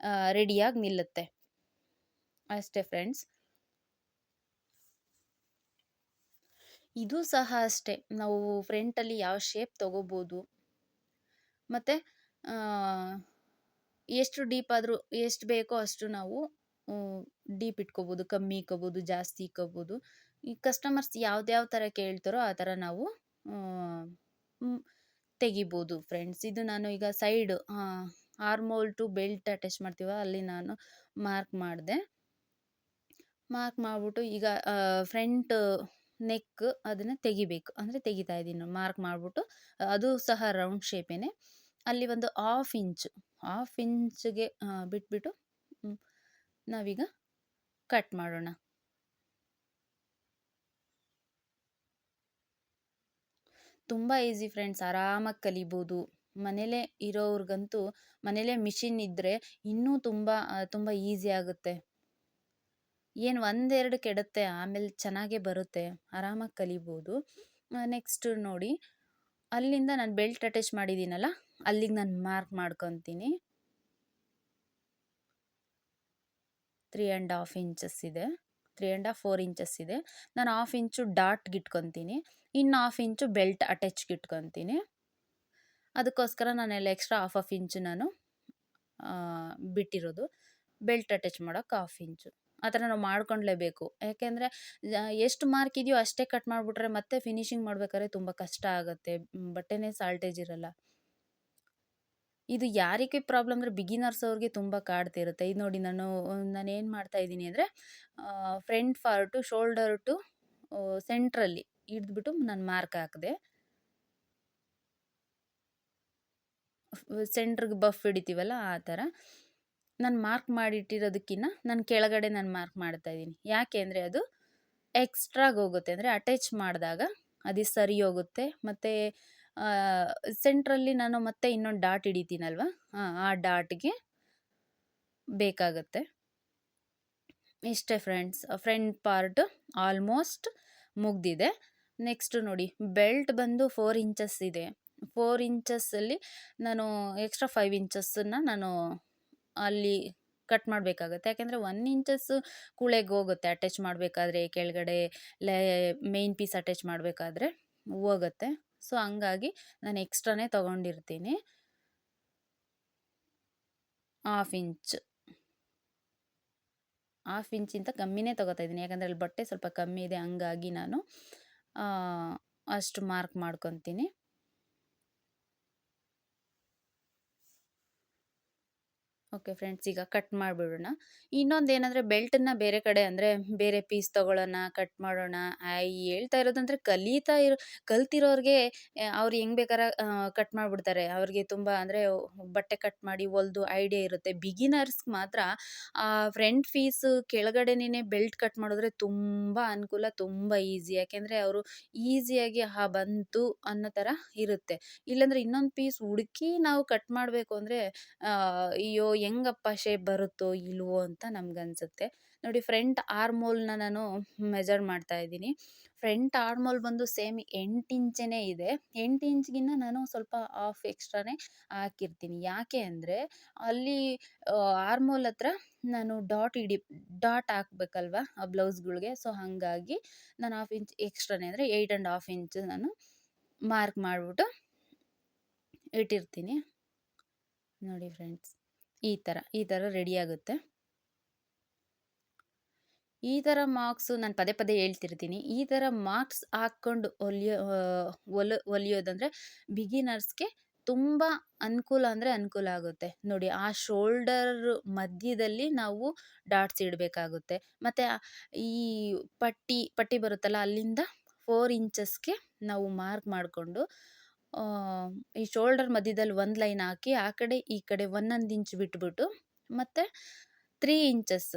[SPEAKER 1] ರೆಡಿಯಾಗಿ ನಿಲ್ಲುತ್ತೆ ಅಷ್ಟೇ ಫ್ರೆಂಡ್ಸ್. ಇದು ಸಹ ಅಷ್ಟೇ, ನಾವು ಫ್ರಂಟಲ್ಲಿ ಯಾವ ಶೇಪ್ ತೊಗೋಬೋದು. ಮತ್ತು ಎಷ್ಟು ಡೀಪ್ ಆದರೂ ಎಷ್ಟು ಬೇಕೋ ಅಷ್ಟು ನಾವು ಡೀಪ್ ಇಟ್ಕೋಬೋದು, ಕಮ್ಮಿ ಇಕ್ಕೋಬೋದು, ಜಾಸ್ತಿ ಇಕ್ಕೋಬೋದು. ಈ ಕಸ್ಟಮರ್ಸ್ ಯಾವ್ದ್ಯಾವ ಥರ ಕೇಳ್ತಾರೋ ಆ ಥರ ನಾವು ಮ್, ತೆಗಿಬೋದು ಫ್ರೆಂಡ್ಸ್. ಇದು ನಾನು ಈಗ side armhole to belt attach ಮಾಡ್ತೀವ ಅಲ್ಲಿ ನಾನು ಮಾರ್ಕ್ ಮಾಡಿದೆ. ಮಾರ್ಕ್ ಮಾಡಿಬಿಟ್ಟು ಈಗ ಫ್ರಂಟ್ ನೆಕ್ ಅದನ್ನು ತೆಗಿಬೇಕು, ಅಂದರೆ ತೆಗಿತಾ ಇದ್ದೀನಿ ಮಾರ್ಕ್ ಮಾಡಿಬಿಟ್ಟು. ಅದು ಸಹ ರೌಂಡ್ ಶೇಪೇನೆ. ಅಲ್ಲಿ ಒಂದು ಹಾಫ್ ಇಂಚ್ಗೆ ಬಿಟ್ಬಿಟ್ಟು ನಾವೀಗ ಕಟ್ ಮಾಡೋಣ. ತುಂಬ ಈಸಿ ಫ್ರೆಂಡ್ಸ್, ಆರಾಮಾಗಿ ಕಲಿಬೋದು. ಮನೇಲೇ ಇರೋರ್ಗಂತೂ, ಮನೇಲೇ ಮಿಷಿನ್ ಇದ್ದರೆ ಇನ್ನೂ ತುಂಬ ಈಸಿ ಆಗುತ್ತೆ. ಏನು ಒಂದೆರಡು ಕೆಡುತ್ತೆ, ಆಮೇಲೆ ಚೆನ್ನಾಗೇ ಬರುತ್ತೆ, ಆರಾಮಾಗಿ ಕಲಿಬೋದು. ನೆಕ್ಸ್ಟ್ ನೋಡಿ, ಅಲ್ಲಿಂದ ನಾನು ಬೆಲ್ಟ್ ಅಟ್ಯಾಚ್ ಮಾಡಿದ್ದೀನಲ್ಲ, ಅಲ್ಲಿಗೆ ನಾನು ಮಾರ್ಕ್ ಮಾಡ್ಕೊತೀನಿ. 3.5 ಇಂಚಸ್ ಇದೆ, 3.5-4 ಇಂಚಸ್ ಇದೆ. ನಾನು 1/2 ಇಂಚು ಡಾಟ್ಗೆ ಇಟ್ಕೊತೀನಿ, ಇನ್ನು 1/2 ಇಂಚು ಬೆಲ್ಟ್ ಅಟ್ಯಾಚ್ಗೆ ಇಟ್ಕೊತೀನಿ. ಅದಕ್ಕೋಸ್ಕರ ನಾನೆಲ್ಲ ಎಕ್ಸ್ಟ್ರಾ 1/2 ಇಂಚು ನಾನು ಬಿಟ್ಟಿರೋದು. ಬೆಲ್ಟ್ ಅಟ್ಯಾಚ್ ಮಾಡೋಕೆ 1/2 ಇಂಚು. ಆ ಥರ ನಾವು ಮಾಡ್ಕೊಳ್ಲೇಬೇಕು. ಯಾಕೆಂದರೆ ಎಷ್ಟು ಮಾರ್ಕ್ ಇದೆಯೋ ಅಷ್ಟೇ ಕಟ್ ಮಾಡಿಬಿಟ್ರೆ ಮತ್ತೆ ಫಿನಿಶಿಂಗ್ ಮಾಡ್ಬೇಕಾದ್ರೆ ತುಂಬ ಕಷ್ಟ ಆಗುತ್ತೆ, ಬಟ್ಟೆನೇ ಸಾಲ್ಟೇಜ್ ಇರಲ್ಲ. ಇದು ಯಾರಿಗೆ ಪ್ರಾಬ್ಲಮ್ ಅಂದರೆ ಬಿಗಿನರ್ಸ್ ಅವ್ರಿಗೆ ತುಂಬ ಕಾಡ್ತಿರುತ್ತೆ. ಇದು ನೋಡಿ, ನಾನೇನು ಮಾಡ್ತಾ ಇದ್ದೀನಿ ಅಂದರೆ ಫ್ರಂಟ್ ಪಾರ್ಟು ಶೋಲ್ಡರ್ ಟು ಸೆಂಟ್ರಲ್ಲಿ ಹಿಡಿದ್ಬಿಟ್ಟು ನಾನು ಮಾರ್ಕ್ ಹಾಕಿದೆ. ಸೆಂಟ್ರಿಗೆ ಬಫ್ ಹಿಡಿತೀವಲ್ಲ ಆ ಥರ ನಾನು ಮಾರ್ಕ್ ಮಾಡಿಟ್ಟಿರೋದಕ್ಕಿಂತ ನಾನು ಕೆಳಗಡೆ ನಾನು ಮಾರ್ಕ್ ಮಾಡ್ತಾ ಇದ್ದೀನಿ. ಯಾಕೆ ಅಂದರೆ ಅದು ಎಕ್ಸ್ಟ್ರಾಗಿ ಹೋಗುತ್ತೆ, ಅಂದರೆ ಅಟ್ಯಾಚ್ ಮಾಡಿದಾಗ ಅದು ಸರಿ ಹೋಗುತ್ತೆ. ಮತ್ತು ಸೆಂಟ್ರಲ್ಲಿ ನಾನು ಮತ್ತೆ ಇನ್ನೊಂದು ಡಾಟ್ ಹಿಡಿತೀನಲ್ವ, ಆ ಡಾಟ್ಗೆ ಬೇಕಾಗುತ್ತೆ. ಇಷ್ಟೇ ಫ್ರೆಂಡ್ಸ್, ಫ್ರಂಟ್ ಪಾರ್ಟ್ ಆಲ್ಮೋಸ್ಟ್ ಮುಗ್ದಿದೆ. ನೆಕ್ಸ್ಟ್ ನೋಡಿ, ಬೆಲ್ಟ್ ಬಂದು 4 ಇಂಚಸ್ ಇದೆ. 4 ಇಂಚಸ್ಸಲ್ಲಿ ನಾನು ಎಕ್ಸ್ಟ್ರಾ 5 ಇಂಚಸ್ಸನ್ನು ನಾನು ಅಲ್ಲಿ ಕಟ್ ಮಾಡಬೇಕಾಗತ್ತೆ. ಯಾಕೆಂದರೆ 1 ಇಂಚಸ್ ಕೂಳೆಗೆ ಹೋಗುತ್ತೆ ಅಟ್ಯಾಚ್ ಮಾಡಬೇಕಾದ್ರೆ, ಕೆಳಗಡೆ ಮೇನ್ ಪೀಸ್ ಅಟ್ಯಾಚ್ ಮಾಡಬೇಕಾದ್ರೆ ಹೋಗುತ್ತೆ. ಸೊ ಹಂಗಾಗಿ ನಾನು ಎಕ್ಸ್ಟ್ರಾನೇ ತೊಗೊಂಡಿರ್ತೀನಿ. 1/2 ಇಂಚ್, 1/2 ಇಂಚಿಂತ ಕಮ್ಮಿನೇ ತೊಗೋತಾ ಇದ್ದೀನಿ. ಯಾಕಂದರೆ ಅಲ್ಲಿ ಬಟ್ಟೆ ಸ್ವಲ್ಪ ಕಮ್ಮಿ ಇದೆ, ಹಂಗಾಗಿ ನಾನು ಅಷ್ಟು ಮಾರ್ಕ್ ಮಾಡ್ಕೊತೀನಿ. ಓಕೆ ಫ್ರೆಂಡ್ಸ್, ಈಗ ಕಟ್ ಮಾಡಿಬಿಡೋಣ. ಇನ್ನೊಂದು ಏನಂದರೆ, ಬೆಲ್ಟನ್ನು ಬೇರೆ ಕಡೆ, ಅಂದರೆ ಬೇರೆ ಪೀಸ್ ತೊಗೊಳ್ಳೋಣ, ಕಟ್ ಮಾಡೋಣ. ಹೇಳ್ತಾ ಇರೋದಂದರೆ ಕಲ್ತಿರೋರಿಗೆ ಅವ್ರು ಹೆಂಗೆ ಬೇಕಾರೆ ಕಟ್ ಮಾಡಿಬಿಡ್ತಾರೆ. ಅವ್ರಿಗೆ ತುಂಬ ಅಂದರೆ ಬಟ್ಟೆ ಕಟ್ ಮಾಡಿ ಹೊಲ್ದು ಐಡಿಯಾ ಇರುತ್ತೆ. ಬಿಗಿನರ್ಸ್ಗೆ ಮಾತ್ರ ಫ್ರಂಟ್ ಪೀಸು ಕೆಳಗಡೆನೇ ಬೆಲ್ಟ್ ಕಟ್ ಮಾಡಿದ್ರೆ ತುಂಬ ಅನುಕೂಲ, ತುಂಬ ಈಸಿ. ಯಾಕೆಂದರೆ ಅವರು ಈಸಿಯಾಗಿ ಬಂತು ಅನ್ನೋ ಥರ ಇರುತ್ತೆ. ಇಲ್ಲಾಂದರೆ ಇನ್ನೊಂದು ಪೀಸ್ ಹುಡುಕಿ ನಾವು ಕಟ್ ಮಾಡಬೇಕು ಅಂದರೆ ಅಯ್ಯೋ ಹೆಂಗಪ್ಪ ಶೇಪ್ ಬರುತ್ತೋ ಇಲ್ವೋ ಅಂತ ನಮ್ಗನ್ಸುತ್ತೆ. ನೋಡಿ, ಫ್ರಂಟ್ ಆರ್ಮೋಲ್ನ ನಾನು ಮೆಜರ್ ಮಾಡ್ತಾ ಇದ್ದೀನಿ. ಫ್ರಂಟ್ ಆರ್ಮೋಲ್ ಬಂದು ಸೇಮ್ 8 ಇಂಚೇ ಇದೆ. 8 ಇಂಚ್ಗಿನ್ನ ನಾನು ಸ್ವಲ್ಪ ಹಾಫ್ ಎಕ್ಸ್ಟ್ರಾನೇ ಹಾಕಿರ್ತೀನಿ. ಯಾಕೆ ಅಂದರೆ ಅಲ್ಲಿ ಆರ್ಮೋಲ್ ಹತ್ರ ನಾನು ಡಾಟ್ ಹಾಕ್ಬೇಕಲ್ವ ಆ ಬ್ಲೌಸ್ಗಳಿಗೆ. ಸೊ ಹಾಗಾಗಿ ನಾನು 1/2 ಇಂಚ್ ಎಕ್ಸ್ಟ್ರಾನೇ, ಅಂದರೆ 8.5 ಇಂಚ್ ನಾನು ಮಾರ್ಕ್ ಮಾಡಿಬಿಟ್ಟು ಇಟ್ಟಿರ್ತೀನಿ. ನೋಡಿ ಫ್ರೆಂಡ್ಸ್, ಈ ಥರ ರೆಡಿ ಆಗುತ್ತೆ. ಈ ಥರ ಮಾರ್ಕ್ಸು ನಾನು ಪದೇ ಪದೇ ಹೇಳ್ತಿರ್ತೀನಿ. ಈ ಥರ ಮಾರ್ಕ್ಸ್ ಹಾಕ್ಕೊಂಡು ಹೊಲಿಯೋದಂದರೆ ಬಿಗಿನರ್ಸ್ಗೆ ತುಂಬ ಅನುಕೂಲ ಅಂದರೆ ಅನುಕೂಲ ಆಗುತ್ತೆ. ನೋಡಿ, ಆ ಶೋಲ್ಡರ್ ಮಧ್ಯದಲ್ಲಿ ನಾವು ಡಾಟ್ಸ್ ಇಡಬೇಕಾಗುತ್ತೆ. ಮತ್ತು ಈ ಪಟ್ಟಿ ಬರುತ್ತಲ್ಲ, ಅಲ್ಲಿಂದ 4 ಇಂಚಸ್ಗೆ ನಾವು ಮಾರ್ಕ್ ಮಾಡಿಕೊಂಡು ಈ ಶೋಲ್ಡರ್ ಮಧ್ಯದಲ್ಲಿ ಒಂದು ಲೈನ್ ಹಾಕಿ, ಆ ಕಡೆ ಈ ಕಡೆ 1 ಇಂಚ್ ಬಿಟ್ಬಿಟ್ಟು, ಮತ್ತು 3 ಇಂಚಸ್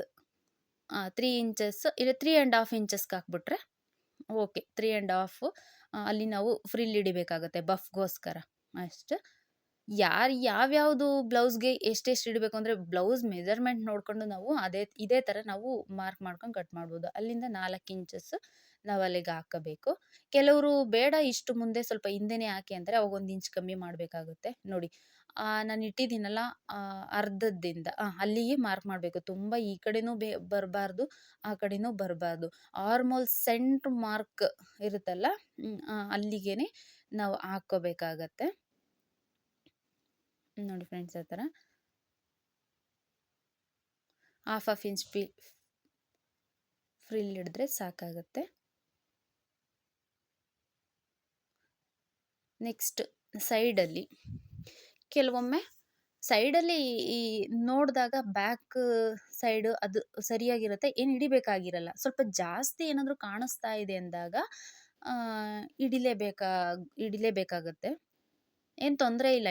[SPEAKER 1] 3 ಇಂಚಸ್ ಇಲ್ಲ 3.5 ಇಂಚಸ್ಗೆ ಹಾಕ್ಬಿಟ್ರೆ ಓಕೆ. 3.5 ಅಲ್ಲಿ ನಾವು ಫ್ರಿಲ್ ಹಿಡಿಬೇಕಾಗುತ್ತೆ ಬಫ್ಗೋಸ್ಕರ ಅಷ್ಟು. ಯಾವ್ಯಾವುದು ಬ್ಲೌಸ್ಗೆ ಎಷ್ಟೆಷ್ಟು ಇಡಬೇಕು ಅಂದರೆ ಬ್ಲೌಸ್ ಮೆಜರ್ಮೆಂಟ್ ನೋಡಿಕೊಂಡು ನಾವು ಇದೇ ಥರ ನಾವು ಮಾರ್ಕ್ ಮಾಡ್ಕೊಂಡು ಕಟ್ ಮಾಡ್ಬೋದು. ಅಲ್ಲಿಂದ 4 ಇಂಚಸ್ ನಾವು ಅಲ್ಲಿಗೆ ಹಾಕಬೇಕು. ಕೆಲವರು ಬೇಡ ಇಷ್ಟು ಮುಂದೆ ಸ್ವಲ್ಪ ಹಿಂದೆನೇ ಹಾಕಿ ಅಂತಾರೆ, ಅವಾಗ 1 ಇಂಚ್ ಕಮ್ಮಿ ಮಾಡಬೇಕಾಗುತ್ತೆ. ನೋಡಿ, ನಾನು ಇಟ್ಟಿದ್ದೀನಲ್ಲ ಅರ್ಧದಿಂದ ಅಲ್ಲಿಗೆ ಮಾರ್ಕ್ ಮಾಡಬೇಕು. ತುಂಬ ಈ ಕಡೆನೂ ಬರಬಾರ್ದು, ಆ ಕಡೆನೂ ಬರಬಾರ್ದು. ಆರ್ಮೋಲ್ ಸೆಂಟ್ರ್ ಮಾರ್ಕ್ ಇರುತ್ತಲ್ಲ, ಅಲ್ಲಿಗೆ ನಾವು ಹಾಕ್ಕೋಬೇಕಾಗತ್ತೆ. ನೋಡಿ ಫ್ರೆಂಡ್ಸ್, ಆ ಥರ ಹಾಫ್ ಇಂಚ್ ಫ್ರಿಲ್ ಹಿಡಿದ್ರೆ ಸಾಕಾಗುತ್ತೆ. ನೆಕ್ಸ್ಟ್ ಸೈಡಲ್ಲಿ ಕೆಲವೊಮ್ಮೆ ಸೈಡಲ್ಲಿ ಈ ನೋಡಿದಾಗ ಬ್ಯಾಕ್ ಸೈಡು ಅದು ಸರಿಯಾಗಿರುತ್ತೆ, ಏನು ಹಿಡಿಬೇಕಾಗಿರಲ್ಲ. ಸ್ವಲ್ಪ ಜಾಸ್ತಿ ಏನಾದರೂ ಕಾಣಿಸ್ತಾ ಇದೆ ಅಂದಾಗ ಹಿಡಿಲೇಬೇಕಾಗತ್ತೆ. ಏನು ತೊಂದರೆ ಇಲ್ಲ.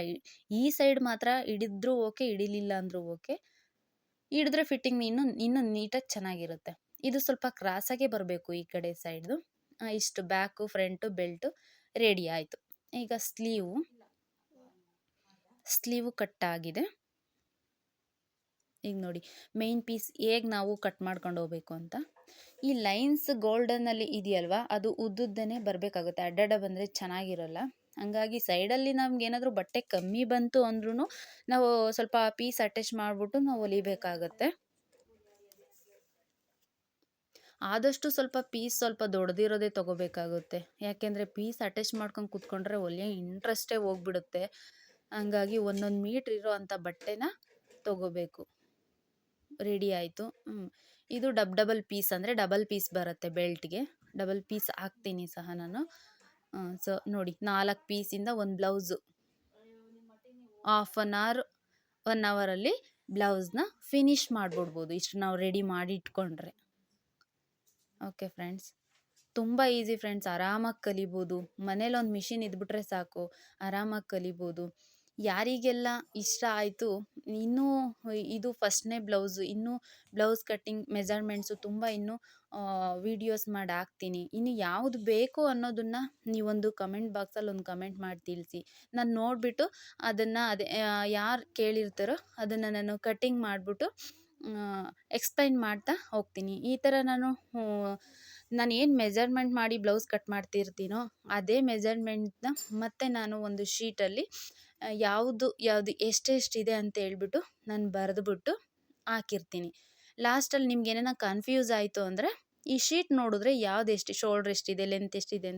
[SPEAKER 1] ಈ ಸೈಡ್ ಮಾತ್ರ ಹಿಡಿದ್ರೂ ಓಕೆ, ಹಿಡಿಲಿಲ್ಲ ಅಂದರೂ ಓಕೆ. ಹಿಡಿದ್ರೆ ಫಿಟ್ಟಿಂಗ್ ಇನ್ನೂ ನೀಟಾಗಿ ಚೆನ್ನಾಗಿರುತ್ತೆ. ಇದು ಸ್ವಲ್ಪ ಕ್ರಾಸಾಗೇ ಬರಬೇಕು ಈ ಕಡೆ ಸೈಡ್ದು. ಇಷ್ಟು ಬ್ಯಾಕು ಫ್ರಂಟು ಬೆಲ್ಟು ರೆಡಿ ಆಯಿತು. ಈಗ ಸ್ಲೀವು ಕಟ್ಟಾಗಿದೆ. ಈಗ ನೋಡಿ ಮೇನ್ ಪೀಸ್ ಹೇಗೆ ನಾವು ಕಟ್ ಮಾಡ್ಕೊಂಡು ಹೋಗ್ಬೇಕು ಅಂತ. ಈ ಲೈನ್ಸ್ ಗೋಲ್ಡನಲ್ಲಿ ಇದೆಯಲ್ವಾ, ಅದು ಉದ್ದುದ್ದನೇ ಬರಬೇಕಾಗುತ್ತೆ. ಅಡ್ಡಡ್ಡ ಬಂದರೆ ಚೆನ್ನಾಗಿರಲ್ಲ. ಹಂಗಾಗಿ ಸೈಡಲ್ಲಿ ನಮ್ಗೇನಾದರೂ ಬಟ್ಟೆ ಕಮ್ಮಿ ಬಂತು ಅಂದ್ರೂ ನಾವು ಸ್ವಲ್ಪ ಪೀಸ್ ಅಟ್ಯಾಚ್ ಮಾಡಿಬಿಟ್ಟು ನಾವು ಹೊಲಿಬೇಕಾಗತ್ತೆ. ಆದಷ್ಟು ಸ್ವಲ್ಪ ದೊಡ್ಡದಿರೋದೇ ತೊಗೋಬೇಕಾಗುತ್ತೆ. ಯಾಕೆಂದರೆ ಪೀಸ್ ಅಟ್ಯಾಚ್ ಮಾಡ್ಕೊಂಡು ಕೂತ್ಕೊಂಡ್ರೆ ಹೊಲಿಯೋ ಇಂಟ್ರೆಸ್ಟೇ ಹೋಗ್ಬಿಡುತ್ತೆ. ಹಂಗಾಗಿ 1 ಮೀಟ್ರ್ ಇರೋ ಅಂಥ ಬಟ್ಟೆನ ತೊಗೋಬೇಕು. ರೆಡಿ ಆಯಿತು. ಇದು ಡಬಲ್ ಪೀಸ್, ಅಂದರೆ ಡಬಲ್ ಪೀಸ್ ಬರುತ್ತೆ ಬೆಲ್ಟ್ಗೆ. ಡಬಲ್ ಪೀಸ್ ಹಾಕ್ತೀನಿ ಸಹ ನಾನು. ಸೊ ನೋಡಿ 4 ಪೀಸಿಂದ ಒಂದು ಬ್ಲೌಸು ಹಾಫ್ ಒನ್ ಅವರಲ್ಲಿ ಬ್ಲೌಸ್ನ ಫಿನಿಷ್ ಮಾಡಿಬಿಡ್ಬೋದು, ಇಷ್ಟು ನಾವು ರೆಡಿ ಮಾಡಿ ಇಟ್ಕೊಂಡ್ರೆ. ಓಕೆ ಫ್ರೆಂಡ್ಸ್, ತುಂಬ ಈಸಿ ಫ್ರೆಂಡ್ಸ್, ಆರಾಮಾಗಿ ಕಲಿಬೋದು. ಮನೇಲಿ ಒಂದು ಮಿಷಿನ್ ಇದ್ಬಿಟ್ರೆ ಸಾಕು, ಆರಾಮಾಗಿ ಕಲಿಬೋದು. ಯಾರಿಗೆಲ್ಲ ಇಷ್ಟ ಆಯಿತು, ಇನ್ನೂ ಇದು ಫಸ್ಟ್ನೇ ಬ್ಲೌಸು, ಇನ್ನೂ ಬ್ಲೌಸ್ ಕಟ್ಟಿಂಗ್ ಮೆಜರ್ಮೆಂಟ್ಸು ತುಂಬ ಇನ್ನೂ ವೀಡಿಯೋಸ್ ಮಾಡಿ ಹಾಕ್ತೀನಿ. ಇನ್ನು ಯಾವುದು ಬೇಕು ಅನ್ನೋದನ್ನು ನೀವೊಂದು ಕಮೆಂಟ್ ಬಾಕ್ಸಲ್ಲಿ ಒಂದು ಕಮೆಂಟ್ ಮಾಡಿ ತಿಳಿಸಿ. ನಾನು ನೋಡಿಬಿಟ್ಟು ಅದನ್ನು ಯಾರು ಕೇಳಿರ್ತಾರೋ ಅದನ್ನು ನಾನು ಕಟ್ಟಿಂಗ್ ಮಾಡಿಬಿಟ್ಟು ಎಕ್ಸ್ಪ್ಲೈನ್ ಮಾಡ್ತಾ ಹೋಗ್ತೀನಿ. ಈ ಥರ ನಾನು ಏನು ಮೆಜರ್ಮೆಂಟ್ ಮಾಡಿ ಬ್ಲೌಸ್ ಕಟ್ ಮಾಡ್ತಿರ್ತೀನೋ ಅದೇ ಮೆಜರ್ಮೆಂಟ್ನ ಮತ್ತೆ ನಾನು ಒಂದು ಶೀಟಲ್ಲಿ ಯಾವುದು ಎಷ್ಟೆಷ್ಟಿದೆ ಅಂತ ಹೇಳ್ಬಿಟ್ಟು ನಾನು ಬರೆದುಬಿಟ್ಟು ಹಾಕಿರ್ತೀನಿ. ಲಾಸ್ಟಲ್ಲಿ ನಿಮ್ಗೆ ಏನಾರ ಕನ್ಫ್ಯೂಸ್ ಆಯಿತು ಅಂದರೆ ಈ ಶೀಟ್ ನೋಡಿದ್ರೆ ಯಾವ್ದು ಎಷ್ಟು ಶೋಲ್ಡ್ರ್ ಎಷ್ಟಿದೆ, ಲೆಂತ್ ಎಷ್ಟಿದೆ